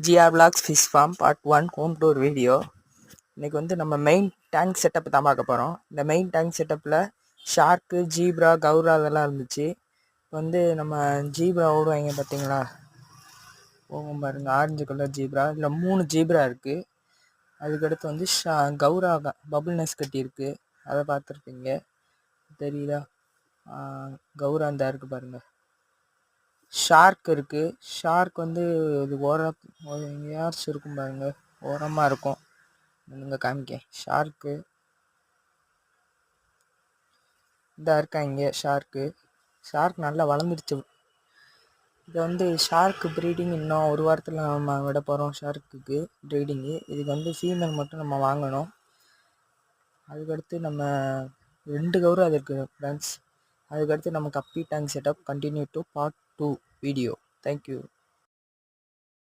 GR vlogs fish farm part 1 home tour video. இன்றைக்கி வந்து நம்ம மெயின் டேங்க் செட்டப் தான் பார்க்க போகிறோம். இந்த மெயின் டேங்க் செட்டப்பில் ஷார்க்கு, ஜீப்ரா, கௌரா அதெல்லாம் இருந்துச்சு. இப்போ வந்து நம்ம ஜீப்ரா ஓடுவாங்க பார்த்தீங்களா, போகும் பாருங்க, ஆரஞ்சு கலர் ஜீப்ரா. இதில் 3 ஜீப்ரா இருக்குது. அதுக்கடுத்து வந்து கௌரா பபுள் நெஸ் கட்டியிருக்கு, அதை பார்த்துருப்பீங்க, தெரியுதா? கௌரா இந்த இருக்குது பாருங்கள். ஷார்க் இருக்குது. ஷார்க் வந்து இது எங்கேயாச்சும் இருக்கும் பாருங்க, ஓரமாக இருக்கும். நீங்கள் காமிக்க ஷார்க்கு இதாக இருக்காங்க. ஷார்க் நல்லா வளர்ந்துருச்சு. இதை வந்து ஷார்க்கு ப்ரீடிங் இன்னும் ஒரு வாரத்தில் நம்ம விட போகிறோம். ஷார்க்குக்கு ப்ரீடிங்கு இதுக்கு வந்து ஃபீமேல் மட்டும் நம்ம வாங்கணும். அதுக்கடுத்து நம்ம 2 கௌரா அது இருக்குது ஃப்ரெண்ட்ஸ். அதுக்கடுத்து நம்ம கப்பி tank setup continue to part 2 video. Thank you.